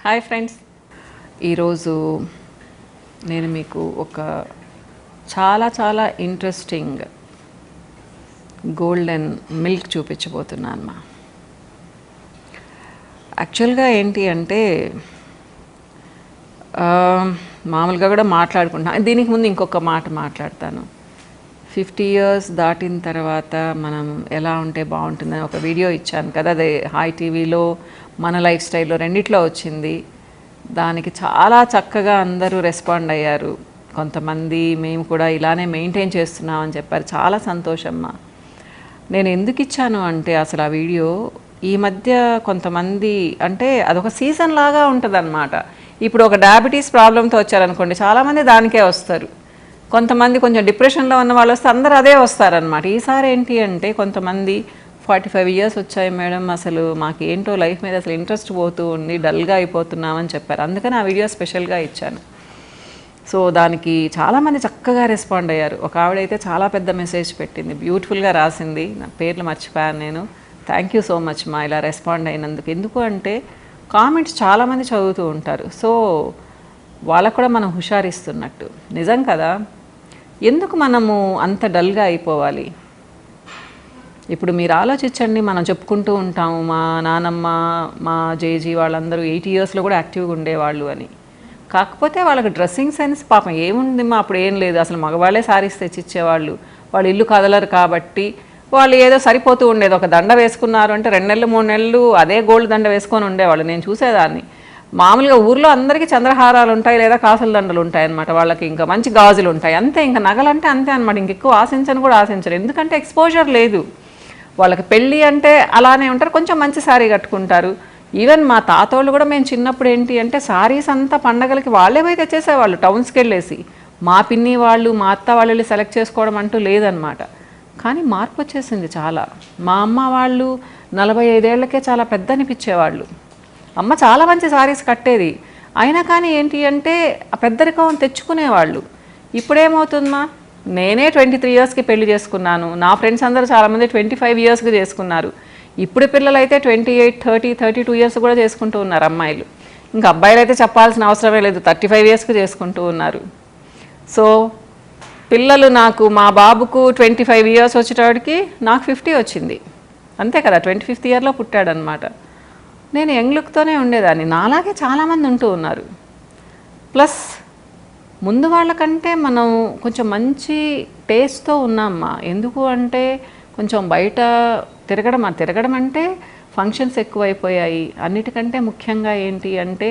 Hi friends, ఈరోజు నేను మీకు ఒక చాలా ఇంట్రెస్టింగ్ గోల్డెన్ మిల్క్ చూపించబోతున్నాను. యాక్చువల్గా ఏంటి అంటే మామూలుగా కూడా మాట్లాడుకుంటున్నాను. దీనికి ముందు ఇంకొక మాట మాట్లాడతాను. 50 years దాటిన తర్వాత మనం ఎలా ఉంటే బాగుంటుందని ఒక వీడియో ఇచ్చాను కదా, అదే హాయ్ టీవీలో మన లైఫ్ స్టైల్లో రెండిట్లో వచ్చింది. దానికి చాలా చక్కగా అందరూ రెస్పాండ్ అయ్యారు. కొంతమంది మేము కూడా ఇలానే మెయింటైన్ చేస్తున్నామని చెప్పారు. చాలా సంతోషమ్మా. నేను ఎందుకు ఇచ్చాను అంటే అసలు ఆ వీడియో ఈ మధ్య కొంతమంది అంటే అదొక సీజన్ లాగా ఉంటుంది అన్నమాట. ఇప్పుడు ఒక డయాబెటీస్ ప్రాబ్లంతో వచ్చారనుకోండి, చాలామంది దానికే వస్తారు. కొంతమంది కొంచెం డిప్రెషన్లో ఉన్న వాళ్ళు వస్తే అందరూ అదే వస్తారనమాట. ఈసారి ఏంటి అంటే కొంతమంది 45 years వచ్చాయి మేడం, అసలు మాకు ఏంటో లైఫ్ మీద అసలు ఇంట్రెస్ట్ పోతూ ఉంది, డల్గా అయిపోతున్నామని చెప్పారు. అందుకని ఆ వీడియో స్పెషల్గా ఇచ్చాను. సో దానికి చాలామంది చక్కగా రెస్పాండ్ అయ్యారు. ఒక ఆవిడైతే చాలా పెద్ద మెసేజ్ పెట్టింది, బ్యూటిఫుల్గా రాసింది. నా పేర్లు మర్చిపోయాను నేను. థ్యాంక్ యూ సో మచ్ మా, ఇలా రెస్పాండ్ అయినందుకు. ఎందుకు అంటే కామెంట్స్ చాలామంది చదువుతూ ఉంటారు. సో వాళ్ళకు కూడా మనం హుషారిస్తున్నట్టు. నిజం కదా, ఎందుకు మనము అంత డల్గా అయిపోవాలి? ఇప్పుడు మీరు ఆలోచించండి, మనం చెప్పుకుంటూ ఉంటాము మా నానమ్మ మా జేజీ వాళ్ళందరూ 80 yearsలో కూడా యాక్టివ్గా ఉండేవాళ్ళు అని. కాకపోతే వాళ్ళకి డ్రెస్సింగ్ సెన్స్ పాపం ఏముంది మా, అప్పుడు ఏం లేదు. అసలు మగవాళ్ళే సారీస్ తెచ్చిచ్చేవాళ్ళు. వాళ్ళు ఇల్లు కదలరు కాబట్టి వాళ్ళు ఏదో సరిపోతూ ఉండేది. ఒక దండ వేసుకున్నారు అంటే 2 నెలలు 3 నెలలు అదే గోల్డ్ దండ వేసుకొని ఉండేవాళ్ళు. నేను చూసేదాన్ని. మామూలుగా ఊర్లో అందరికీ చంద్రహారాలు ఉంటాయి లేదా కాసుల దండలు ఉంటాయి అన్నమాట. వాళ్ళకి ఇంకా మంచి గాజులు ఉంటాయి, అంతే. ఇంకా నగలంటే అంతే అనమాట. ఇంకెక్కువ ఆశించను కూడా ఆశించరు. ఎందుకంటే ఎక్స్పోజర్ లేదు వాళ్ళకి. పెళ్ళి అంటే అలానే ఉంటారు, కొంచెం మంచి శారీ కట్టుకుంటారు. ఈవెన్ మా తాతోళ్ళు కూడా మేము చిన్నప్పుడు ఏంటి అంటే శారీస్ అంతా పండగలకి వాళ్ళే పోయి తెచ్చేసేవాళ్ళు టౌన్స్కి వెళ్ళేసి. మా పిన్ని వాళ్ళు మా అత్త వాళ్ళు వెళ్ళి సెలెక్ట్ చేసుకోవడం అంటూ లేదనమాట. కానీ మార్పు వచ్చేసింది చాలా. మా అమ్మ వాళ్ళు 45 ఏళ్లకే చాలా పెద్ద అనిపించేవాళ్ళు. అమ్మ చాలా మంచి శారీస్ కట్టేది, అయినా కానీ ఏంటి అంటే ఆ పెద్దరికం తెచ్చుకునేవాళ్ళు. ఇప్పుడేమవుతుందమ్మా, నేనే 23 yearsకి పెళ్లి చేసుకున్నాను. నా ఫ్రెండ్స్ అందరూ చాలామంది 25 yearsకి చేసుకున్నారు. ఇప్పుడు పిల్లలు అయితే 28, 30, 32 years కూడా చేసుకుంటూ ఉన్నారు అమ్మాయిలు. ఇంకా అబ్బాయిలు అయితే చెప్పాల్సిన అవసరమే లేదు, 35 yearsకి చేసుకుంటూ ఉన్నారు. సో పిల్లలు నాకు, మా బాబుకు 25 years వచ్చేటప్పటికి నాకు 50 వచ్చింది, అంతే కదా. 25th yearలో పుట్టాడనమాట. నేను యంగ్ లుక్తోనే ఉండేదాన్ని. నాలాగే చాలామంది ఉంటూ ఉన్నారు. ప్లస్ ముందు వాళ్ళకంటే మనం కొంచెం మంచి టేస్ట్తో ఉన్నామ్మా. ఎందుకు అంటే కొంచెం బయట తిరగడం అంటే ఫంక్షన్స్ ఎక్కువైపోయాయి. అన్నిటికంటే ముఖ్యంగా ఏంటి అంటే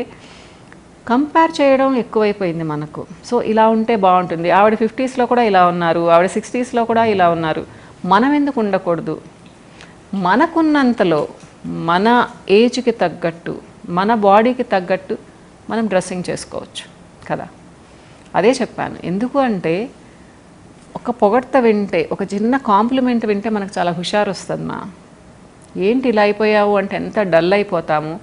కంపేర్ చేయడం ఎక్కువైపోయింది మనకు. సో ఇలా ఉంటే బాగుంటుంది. ఆవిడ 50sలో కూడా ఇలా ఉన్నారు, ఆవిడ 60sలో కూడా ఇలా ఉన్నారు. మనం ఎందుకు ఉండకూడదు? మనకున్నంతలో మన ఏజ్కి తగ్గట్టు, మన బాడీకి తగ్గట్టు మనం డ్రెస్సింగ్ చేసుకోవచ్చు కదా. అదే చెప్పాను. ఎందుకు అంటే ఒక పొగడ్త వింటే, ఒక చిన్న కాంప్లిమెంట్ వింటే మనకు చాలా హుషారు వస్తుందమ్మా. ఏంటి ఇలా అయిపోయావు అంటే ఎంత డల్ అయిపోతాము.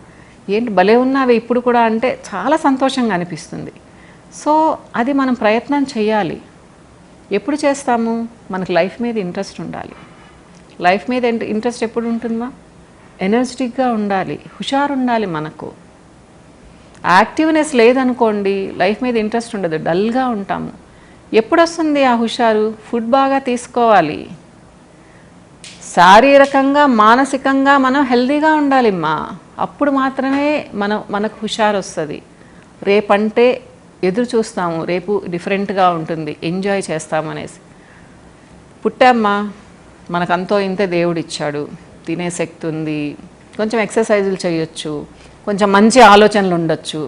ఏంటి భలే ఉన్నావే ఇప్పుడు కూడా అంటే చాలా సంతోషంగా అనిపిస్తుంది. సో అది మనం ప్రయత్నం చేయాలి. ఎప్పుడు చేస్తాము? మనకు లైఫ్ మీద ఇంట్రెస్ట్ ఉండాలి. లైఫ్ మీద ఇంట్రెస్ట్ ఎప్పుడు ఉంటుందా? ఎనర్జెటిక్గా ఉండాలి, హుషారు ఉండాలి. మనకు యాక్టివ్నెస్ లేదనుకోండి, లైఫ్ మీద ఇంట్రెస్ట్ ఉండదు, డల్గా ఉంటాము. ఎప్పుడు వస్తుంది ఆ హుషారు? ఫుడ్ బాగా తీసుకోవాలి, శారీరకంగా మానసికంగా మనం హెల్తీగా ఉండాలిమ్మా. అప్పుడు మాత్రమే మనకు హుషారు వస్తుంది. రేపంటే ఎదురు చూస్తాము, రేపు డిఫరెంట్గా ఉంటుంది, ఎంజాయ్ చేస్తామనేసి. పుట్టామ్మా, మనకంతో ఇంతే దేవుడు ఇచ్చాడు, తినే శక్తి ఉంది, కొంచెం ఎక్సర్సైజులు చేయొచ్చు, కొంచెం మంచి ఆలోచనలు ఉండొచ్చు,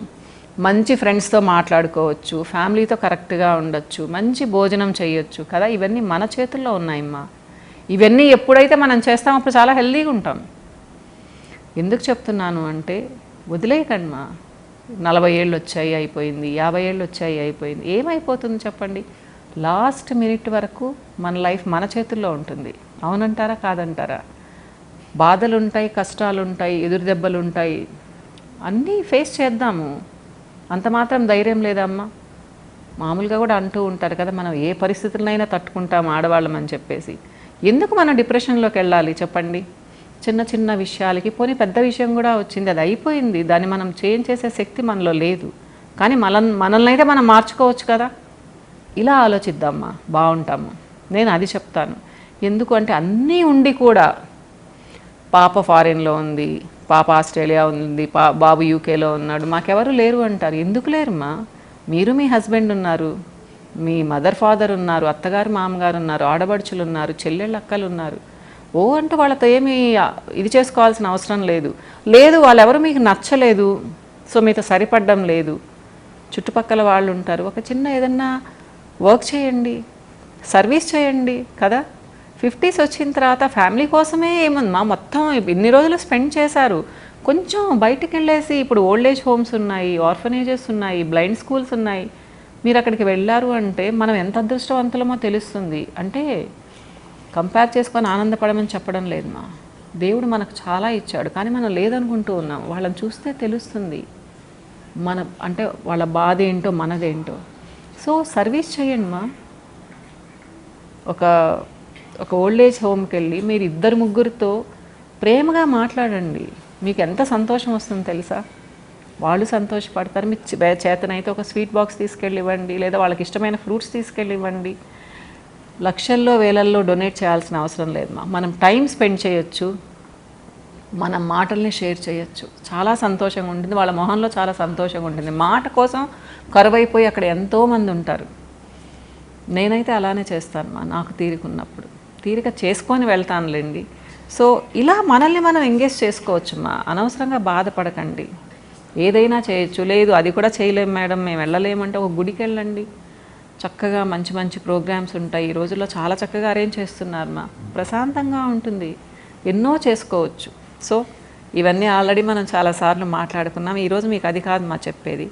మంచి ఫ్రెండ్స్తో మాట్లాడుకోవచ్చు, ఫ్యామిలీతో కరెక్ట్గా ఉండొచ్చు, మంచి భోజనం చేయొచ్చు కదా. ఇవన్నీ మన చేతుల్లో ఉన్నాయమ్మా. ఇవన్నీ ఎప్పుడైతే మనం చేస్తామో అప్పుడు చాలా హెల్తీగా ఉంటాం. ఎందుకు చెప్తున్నాను అంటే వదిలేయకండి మా. 40 ఏళ్ళు వచ్చాయి అయిపోయింది, 50 ఏళ్ళు వచ్చాయి అయిపోయింది, ఏమైపోతుంది చెప్పండి? లాస్ట్ మినిట్ వరకు మన లైఫ్ మన చేతుల్లో ఉంటుంది. అవునంటారా కాదంటారా? బాధలు ఉంటాయి, కష్టాలు ఉంటాయి, ఎదురు దెబ్బలు ఉంటాయి, అన్నీ ఫేస్ చేద్దాము. అంత మాత్రం ధైర్యం లేదమ్మా. మామూలుగా కూడా అంటూ ఉంటారు కదా, మనం ఏ పరిస్థితులనైనా తట్టుకుంటాం ఆడవాళ్ళం అని చెప్పేసి. ఎందుకు మనం డిప్రెషన్లోకి వెళ్ళాలి చెప్పండి? చిన్న చిన్న విషయాలకి పోనీ పెద్ద విషయం కూడా వచ్చింది, అది అయిపోయింది, దాన్ని మనం చేంజ్ చేసే శక్తి మనలో లేదు, కానీ మనల్ని అయితే మనం మార్చుకోవచ్చు కదా. ఇలా ఆలోచిద్దామా, బాగుంటాము. నేను అది చెప్తాను. ఎందుకు అంటే అన్నీ ఉండి కూడా పాప ఫారిన్లో ఉంది, పాప ఆస్ట్రేలియా ఉంది, బాబు యూకేలో ఉన్నాడు, మాకెవరు లేరు అంటారు. ఎందుకు లేరుమా? మీరు మీ హస్బెండ్ ఉన్నారు, మీ మదర్ ఫాదర్ ఉన్నారు, అత్తగారు మామగారు ఉన్నారు, ఆడబడుచులు ఉన్నారు, చెల్లెళ్ళు అక్కలు ఉన్నారు. ఓ అంటూ వాళ్ళతో ఏమీ ఇది చేసుకోవాల్సిన అవసరం లేదు. వాళ్ళెవరు మీకు నచ్చలేదు, సో మీతో సరిపడడం లేదు, చుట్టుపక్కల వాళ్ళు ఉంటారు. ఒక చిన్న ఏదన్నా వర్క్ చేయండి, సర్వీస్ చేయండి కదా. 50s వచ్చిన తర్వాత ఫ్యామిలీ కోసమే ఏముందమ్మా, మొత్తం ఇన్ని రోజులు స్పెండ్ చేశారు. కొంచెం బయటికి వెళ్ళేసి, ఇప్పుడు ఓల్డ్ ఏజ్ హోమ్స్ ఉన్నాయి, ఆర్ఫనేజెస్ ఉన్నాయి, బ్లైండ్ స్కూల్స్ ఉన్నాయి, మీరు అక్కడికి వెళ్ళారు అంటే మనం ఎంత అదృష్టవంతులమో తెలుస్తుంది. అంటే కంపేర్ చేసుకొని ఆనందపడమని చెప్పడం లేదు మా, దేవుడు మనకు చాలా ఇచ్చాడు, కానీ మనం లేదనుకుంటూ ఉన్నాం. వాళ్ళని చూస్తే తెలుస్తుంది అంటే వాళ్ళ బాధ ఏంటో మనదేంటో. సో సర్వీస్ చేయండి మా. ఒక ఓల్డ్ ఏజ్ హోమ్కి వెళ్ళి మీరు 2-3 ప్రేమగా మాట్లాడండి, మీకు ఎంత సంతోషం వస్తుందో తెలుసా. వాళ్ళు సంతోషపడతారు. మీకు చేతనైతే ఒక స్వీట్ బాక్స్ తీసుకెళ్ళి ఇవ్వండి, లేదా వాళ్ళకి ఇష్టమైన ఫ్రూట్స్ తీసుకెళ్ళి ఇవ్వండి. లక్షల్లో వేలల్లో డొనేట్ చేయాల్సిన అవసరం లేదు మా. మనం టైం స్పెండ్ చేయొచ్చు, మన మాటల్ని షేర్ చేయొచ్చు, చాలా సంతోషంగా ఉంటుంది. వాళ్ళ మొహంలో చాలా సంతోషంగా ఉంటుంది. మాట కోసం కరువైపోయి అక్కడ ఎంతోమంది ఉంటారు. నేనైతే అలానే చేస్తాను మా, నాకు తీరికున్నప్పుడు. తీరిక చేసుకొని వెళ్తానులేండి. సో ఇలా మనల్ని మనం ఎంగేజ్ చేసుకోవచ్చు మా, అనవసరంగా బాధపడకండి. ఏదైనా చేయొచ్చు. లేదు అది కూడా చేయలేము మేడం, మేము వెళ్ళలేమంటే ఒక గుడికి వెళ్ళండి, చక్కగా మంచి మంచి ప్రోగ్రామ్స్ ఉంటాయి. ఈ రోజుల్లో చాలా చక్కగా అరేంజ్ చేస్తున్నారు మా, ప్రశాంతంగా ఉంటుంది, ఎన్నో చేసుకోవచ్చు. సో ఇవన్నీ ఆల్రెడీ మనం చాలాసార్లు మాట్లాడుకున్నాం. ఈరోజు మీకు అది కాదు మా చెప్పేది.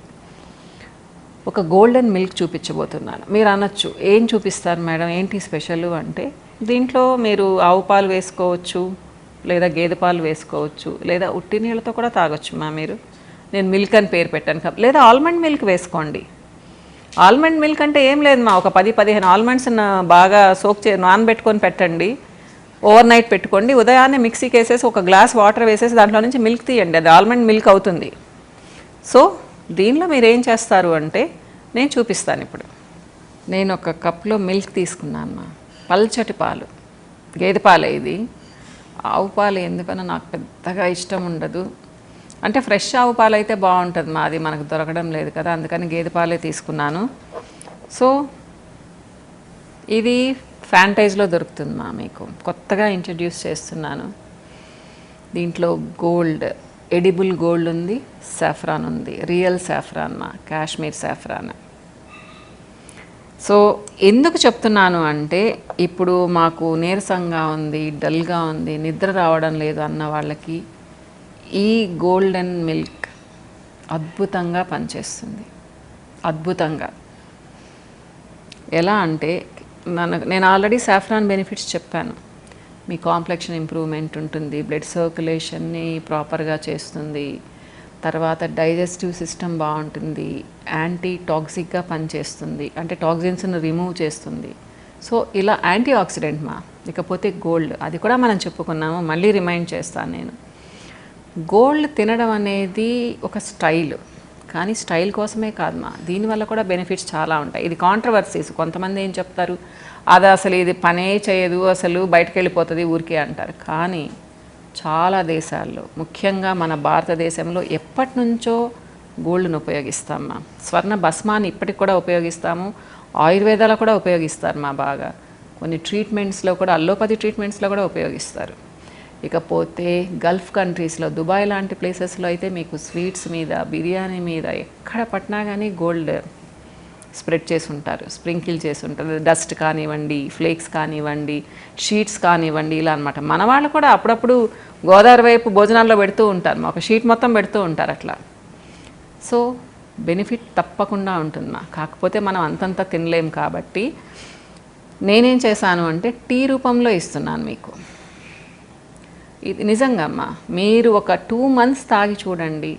ఒక గోల్డెన్ మిల్క్ చూపించబోతున్నాను. మీరు అనొచ్చు, ఏం చూపిస్తారు మేడం, ఏంటి స్పెషల్ అంటే, దీంట్లో మీరు ఆవు పాలు వేసుకోవచ్చు, లేదా గేదె పాలు వేసుకోవచ్చు, లేదా ఉట్టి నీళ్ళతో కూడా తాగొచ్చు మా. నేను మిల్క్ అని పేరు పెట్టాను, లేదా ఆల్మండ్ మిల్క్ వేసుకోండి. ఆల్మండ్ మిల్క్ అంటే ఏం లేదు మా, ఒక 10-15 ఆల్మండ్స్ బాగా నానబెట్టుకొని పెట్టండి, ఓవర్ నైట్ పెట్టుకోండి, ఉదయాన్నే మిక్సీకి వేసేసి ఒక గ్లాస్ వాటర్ వేసేసి దాంట్లో నుంచి మిల్క్ తీయండి, అది ఆల్మండ్ మిల్క్ అవుతుంది. సో దీనిలో మీరు ఏం చేస్తారు అంటే, నేను చూపిస్తాను ఇప్పుడు. నేను ఒక కప్లో మిల్క్ తీసుకున్నాను మా, పల్చటి పాలు, గేదె పాలే ఇది. ఆవు పాలు ఎందుకన్నా నాకు పెద్దగా ఇష్టం ఉండదు, అంటే ఫ్రెష్ ఆవు పాలు అయితే బాగుంటుంది మా, అది మనకు దొరకడం లేదు కదా, అందుకని గేదె పాలే తీసుకున్నాను. సో ఇది ఫ్యాంటైజ్లో దొరుకుతుంది మా, మీకు కొత్తగా ఇంట్రడ్యూస్ చేస్తున్నాను. దీంట్లో గోల్డ్, ఎడిబుల్ గోల్డ్ ఉంది, సాఫ్రాన్ ఉంది, రియల్ సాఫ్రాన్ మా, కాశ్మీర్ సాఫ్రాన్. సో ఎందుకు చెప్తున్నాను అంటే, ఇప్పుడు మాకు నీరసంగా ఉంది, డల్గా ఉంది, నిద్ర రావడం లేదు అన్న వాళ్ళకి ఈ గోల్డెన్ మిల్క్ అద్భుతంగా పనిచేస్తుంది. అద్భుతంగా ఎలా అంటే, నేను ఆల్రెడీ సాఫ్రాన్ బెనిఫిట్స్ చెప్పాను. మీ కాంప్లెక్షన్ ఇంప్రూవ్మెంట్ ఉంటుంది, బ్లడ్ సర్క్యులేషన్ని ప్రాపర్గా చేస్తుంది, తర్వాత డైజెస్టివ్ సిస్టమ్ బాగుంటుంది, యాంటీ టాక్సిక్గా పనిచేస్తుంది, అంటే టాక్సిన్స్ని రిమూవ్ చేస్తుంది. సో ఇలా యాంటీ ఆక్సిడెంట్ మా. ఇకపోతే గోల్డ్, అది కూడా మనం చెప్పుకున్నాము, మళ్ళీ రిమైండ్ చేస్తాను నేను. గోల్డ్ తినడం అనేది ఒక స్టైల్, కానీ స్టైల్ కోసమే కాదు మా, దీనివల్ల కూడా బెనిఫిట్స్ చాలా ఉంటాయి. ఇది కాంట్రవర్సీస్, కొంతమంది ఏం చెప్తారు, అది అసలు ఇది పనే చేయదు, అసలు బయటకు వెళ్ళిపోతుంది ఊరికే అంటారు. కానీ చాలా దేశాల్లో, ముఖ్యంగా మన భారతదేశంలో ఎప్పటి నుంచో గోల్డ్ను ఉపయోగిస్తాం మా. స్వర్ణ భస్మాన్ని ఇప్పటికి కూడా ఉపయోగిస్తాము, ఆయుర్వేదాలో కూడా ఉపయోగిస్తారు మా బాగా. కొన్ని ట్రీట్మెంట్స్లో కూడా, అల్లోపతి ట్రీట్మెంట్స్లో కూడా ఉపయోగిస్తారు. ఇకపోతే గల్ఫ్ కంట్రీస్లో, దుబాయ్ లాంటి ప్లేసెస్లో అయితే మీకు స్వీట్స్ మీద, బిర్యానీ మీద ఎక్కడ పట్టినా కానీ గోల్డ్ స్ప్రెడ్ చేసి ఉంటారు, స్ప్రింకిల్ చేసి ఉంటారు. డస్ట్ కానివ్వండి, ఫ్లేక్స్ కానివ్వండి, షీట్స్ కానివ్వండి, ఇలా అనమాట. మన వాళ్ళు కూడా అప్పుడప్పుడు గోదావరి వైపు భోజనాల్లో పెడుతూ ఉంటారు, ఒక షీట్ మొత్తం పెడుతూ ఉంటారు అట్లా. సో బెనిఫిట్ తప్పకుండా ఉంటుంది మా, కాకపోతే మనం అంతంత తినలేం కాబట్టి నేనేం చేశాను అంటే టీ రూపంలో ఇస్తున్నాను మీకు. ఇది నిజంగా అమ్మా, మీరు ఒక 2 months తాగి చూడండి,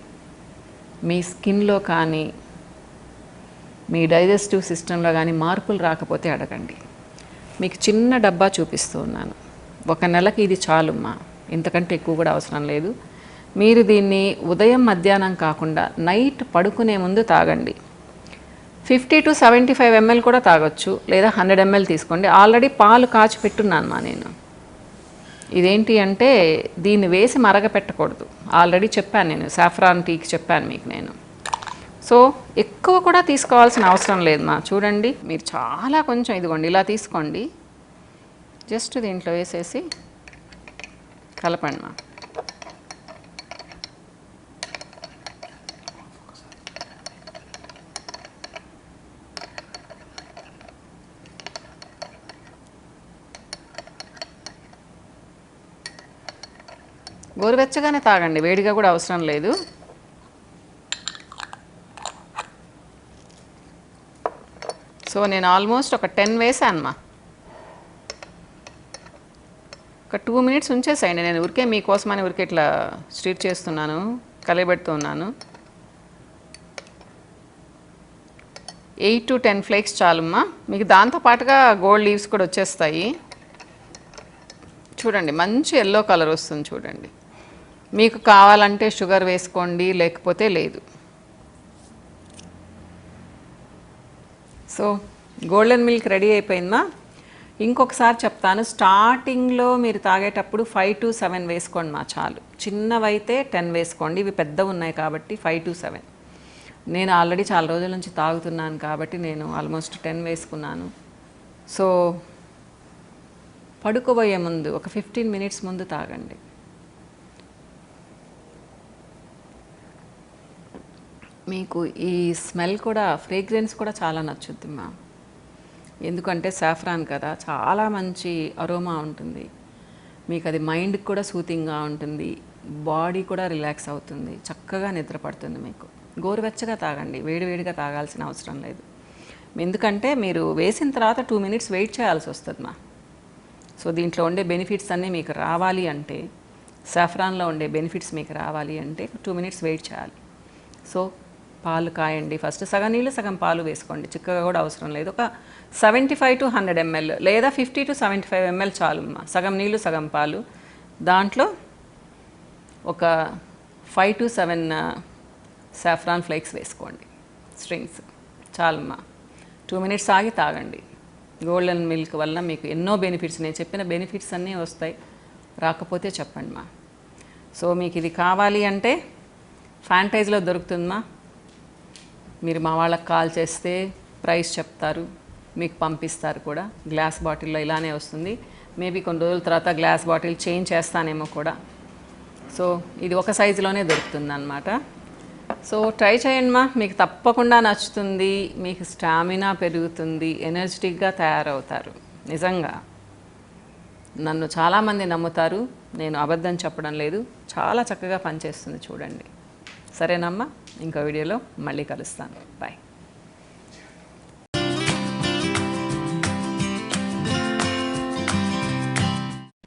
మీ స్కిన్లో కానీ మీ డైజెస్టివ్ సిస్టంలో కానీ మార్పులు రాకపోతే అడగండి. మీకు చిన్న డబ్బా చూపిస్తూ ఉన్నాను, 1 నెలకి ఇది చాలుమ్మా. ఇంతకంటే ఎక్కువ కూడా అవసరం లేదు. మీరు దీన్ని ఉదయం మధ్యాహ్నం కాకుండా నైట్ పడుకునే ముందు తాగండి. 50 to 75 ml కూడా తాగొచ్చు, లేదా 100 ml తీసుకోండి. ఆల్రెడీ పాలు కాచి పెట్టున్నాను నేను. ఇదేంటి అంటే దీన్ని వేసి మరగపెట్టకూడదు. ఆల్రెడీ చెప్పాను నేను, సాఫ్రాన్ టీకి చెప్పాను మీకు నేను. సో ఎక్కువ కూడా తీసుకోవాల్సిన అవసరం లేదు చూడండి, మీరు చాలా కొంచెం ఇదిగోండి ఇలా తీసుకోండి, జస్ట్ దీంట్లో వేసేసి కలపండి గోరువెచ్చగానే తాగండి, వేడిగా కూడా అవసరం లేదు. సో నేను ఆల్మోస్ట్ ఒక 10 వేసాను ఒక 2 minutes ఉంచేసేయండి. నేను ఊరికే మీకోసమని ఊరికే ఇట్లా స్టిర్ చేస్తున్నాను, కలిపెడుతున్నాను. 8 to 10 ఫ్లేక్స్ చాలమ్మా. మీకు దాంతోపాటుగా గోల్డ్ లీవ్స్ కూడా వచ్చేస్తాయి. చూడండి మంచి ఎల్లో కలర్ వస్తుంది చూడండి. మీకు కావాలంటే షుగర్ వేసుకోండి, లేకపోతే లేదు. సో గోల్డెన్ మిల్క్ రెడీ అయిపోయిందా? ఇంకొకసారి చెప్తాను, స్టార్టింగ్లో మీరు తాగేటప్పుడు 5 to 7 వేసుకోండి చాలు. చిన్నవైతే 10 వేసుకోండి, ఇవి పెద్దవి ఉన్నాయి కాబట్టి 5 to 7. నేను ఆల్రెడీ చాలా రోజుల నుంచి తాగుతున్నాను కాబట్టి నేను ఆల్మోస్ట్ 10 వేసుకున్నాను. సో పడుకోబోయే ముందు ఒక 15 minutes ముందు తాగండి. మీకు ఈ స్మెల్ కూడా, ఫ్రేగ్రెన్స్ కూడా చాలా నచ్చుద్ది ఎందుకంటే సాఫ్రాన్ కదా, చాలా మంచి అరోమా ఉంటుంది. మీకు అది మైండ్కి కూడా సూతింగ్గా ఉంటుంది, బాడీ కూడా రిలాక్స్ అవుతుంది, చక్కగా నిద్ర పడుతుంది మీకు. గోరువెచ్చగా తాగండి, వేడివేడిగా తాగాల్సిన అవసరం లేదు. ఎందుకంటే మీరు వేసిన తర్వాత 2 minutes వెయిట్ చేయాల్సి వస్తుంది సో దీంట్లో ఉండే బెనిఫిట్స్ అన్నీ మీకు రావాలి అంటే, సాఫ్రాన్లో ఉండే బెనిఫిట్స్ మీకు రావాలి అంటే 2 minutes వెయిట్ చేయాలి. సో పాలు కాయండి, ఫస్ట్ సగం నీళ్ళు సగం పాలు వేసుకోండి, చిక్కగా కూడా అవసరం లేదు. ఒక 75 to 100 ml లేదా 50 to 75 ml చాలు సగం నీళ్ళు సగం పాలు. దాంట్లో ఒక 5 to 7 సాఫ్రాన్ ఫ్లేక్స్ వేసుకోండి, స్ట్రింగ్స్ చాలమ్మా. 2 minutes ఆగి తాగండి. గోల్డెన్ మిల్క్ వల్ల మీకు ఎన్నో బెనిఫిట్స్, నేను చెప్పిన బెనిఫిట్స్ అన్నీ వస్తాయి, రాకపోతే చెప్పండి సో మీకు ఇది కావాలి అంటే ఫ్యాంటైజ్లో దొరుకుతుందమ్మా. మీరు మా వాళ్ళకి కాల్ చేస్తే ప్రైస్ చెప్తారు, మీకు పంపిస్తారు కూడా. గ్లాస్ బాటిల్లో ఇలానే వస్తుంది. మేబీ కొన్ని రోజుల తర్వాత గ్లాస్ బాటిల్ చేంజ్ చేస్తానేమో కూడా. సో ఇది ఒక సైజులోనే దొరుకుతుంది అన్నమాట. సో ట్రై చేయండి మీకు తప్పకుండా నచ్చుతుంది. మీకు స్టామినా పెరుగుతుంది, ఎనర్జెటిక్గా తయారవుతారు. నిజంగా నన్ను చాలామంది నమ్ముతారు, నేను అబద్ధం చెప్పడం లేదు. చాలా చక్కగా పనిచేస్తుంది చూడండి. సరేనమ్మా, ఇంకో వీడియోలో మళ్ళీ కలుస్తాను. బాయ్.